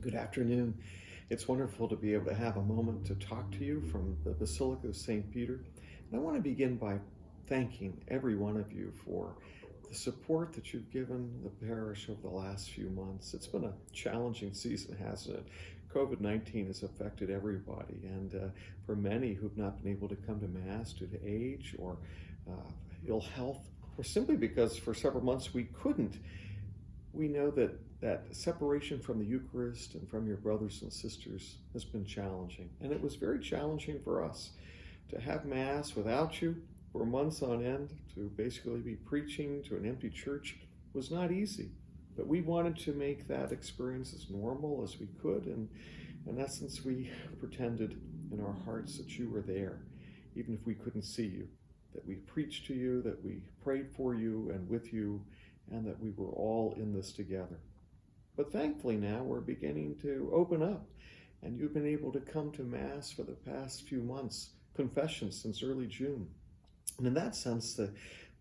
Good afternoon. It's wonderful to be able to have a moment to talk to you from the Basilica of St. Peter. And I want to begin by thanking every one of you for the support that you've given the parish over the last few months. It's been a challenging season, hasn't it? COVID-19 has affected everybody, and for many who've not been able to come to Mass due to age or ill health, or simply because for several months we couldn't, we know that separation from the Eucharist and from your brothers and sisters has been challenging. And it was very challenging for us to have Mass without you for months on end, to basically be preaching to an empty church was not easy. But we wanted to make that experience as normal as we could. And in essence, we pretended in our hearts that you were there, even if we couldn't see you, that we preached to you, that we prayed for you and with you, and that we were all in this together. But thankfully now we're beginning to open up, and you've been able to come to Mass for the past few months, confession since early June. And in that sense, the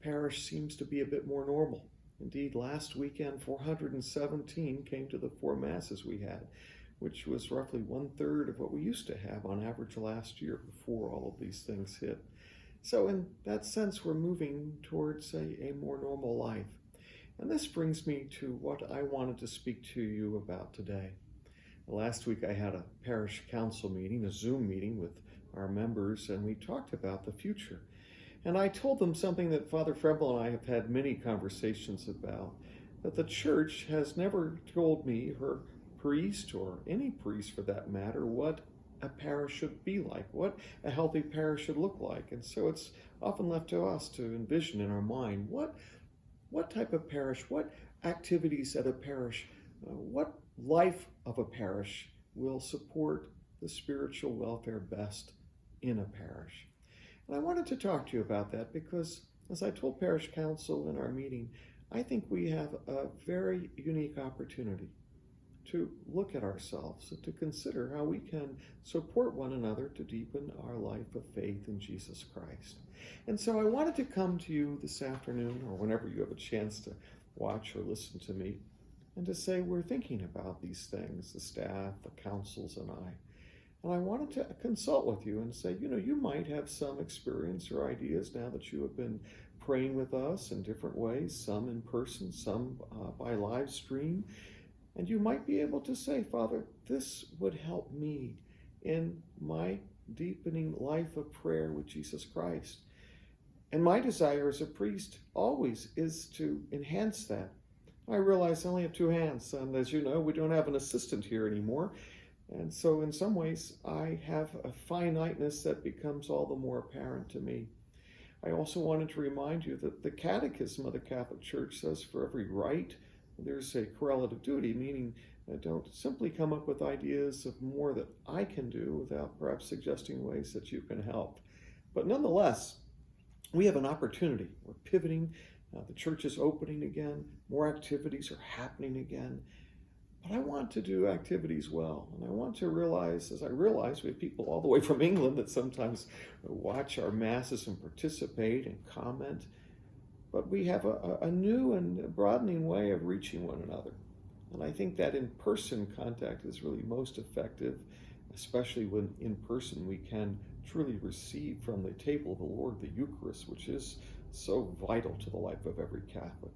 parish seems to be a bit more normal. Indeed, last weekend, 417 came to the 4 Masses we had, which was roughly 1/3 of what we used to have on average last year before all of these things hit. So in that sense, we're moving towards a more normal life. And this brings me to what I wanted to speak to you about today. Last week I had a parish council meeting, a Zoom meeting with our members, and we talked about the future. And I told them something that Father Fremble and I have had many conversations about, that the church has never told me, her priest, or any priest for that matter, what a parish should be like, what a healthy parish should look like. And so it's often left to us to envision in our mind, what type of parish, what activities at a parish, what life of a parish will support the spiritual welfare best in a parish. And I wanted to talk to you about that because, as I told parish council in our meeting, I think we have a very unique opportunity to look at ourselves and to consider how we can support one another to deepen our life of faith in Jesus Christ. And so I wanted to come to you this afternoon, or whenever you have a chance to watch or listen to me, and to say we're thinking about these things, the staff, the councils, and I. And I wanted to consult with you and say, you might have some experience or ideas now that you have been praying with us in different ways, some in person, some by live stream. And you might be able to say, Father, this would help me in my deepening life of prayer with Jesus Christ. And my desire as a priest always is to enhance that. I realize I only have 2 hands, and as you know, we don't have an assistant here anymore. And so in some ways, I have a finiteness that becomes all the more apparent to me. I also wanted to remind you that the Catechism of the Catholic Church says for every rite, there's a correlative duty, meaning don't simply come up with ideas of more that I can do without perhaps suggesting ways that you can help. But nonetheless, we have an opportunity. We're pivoting. The church is opening again. More activities are happening again. But I want to do activities well. And I want to realize, as I realize we have people all the way from England that sometimes watch our Masses and participate and comment. But we have a new and broadening way of reaching one another. And I think that in-person contact is really most effective, especially when in person we can truly receive from the table of the Lord the Eucharist, which is so vital to the life of every Catholic.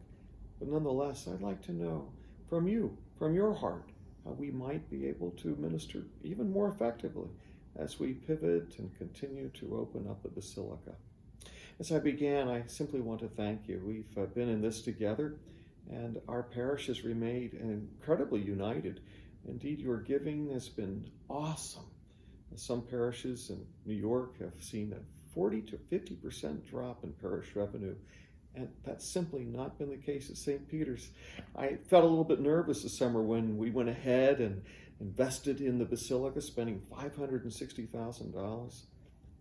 But nonetheless, I'd like to know from you, from your heart, how we might be able to minister even more effectively as we pivot and continue to open up the Basilica. As I began, I simply want to thank you. We've been in this together, and our parish has remained incredibly united. Indeed, your giving has been awesome. Some parishes in New York have seen a 40 to 50% drop in parish revenue, and that's simply not been the case at St. Peter's. I felt a little bit nervous this summer when we went ahead and invested in the Basilica, spending $560,000.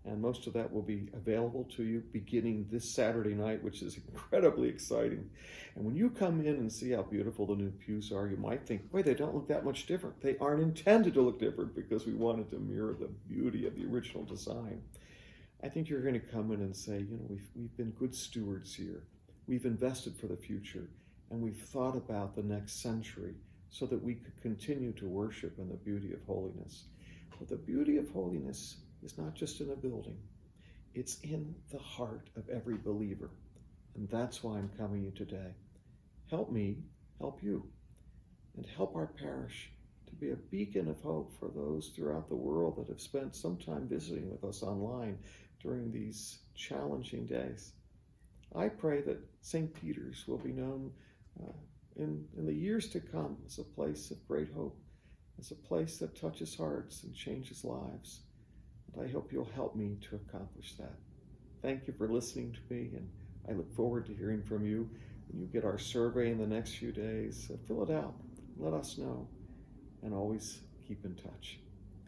And most of that will be available to you beginning this Saturday night, which is incredibly exciting. And when you come in and see how beautiful the new pews are, you might think, wait, they don't look that much different. They aren't intended to look different because we wanted to mirror the beauty of the original design. I think you're going to come in and say, we've been good stewards here. We've invested for the future, and we've thought about the next century so that we could continue to worship in the beauty of holiness. But the beauty of holiness is not just in a building. It's in the heart of every believer. And that's why I'm coming to you today. Help me help you, and help our parish to be a beacon of hope for those throughout the world that have spent some time visiting with us online during these challenging days. I pray that St. Peter's will be known in the years to come as a place of great hope, as a place that touches hearts and changes lives. And I hope you'll help me to accomplish that. Thank you for listening to me, and I look forward to hearing from you. When you get our survey in the next few days, fill it out. Let us know, and always keep in touch.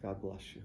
God bless you.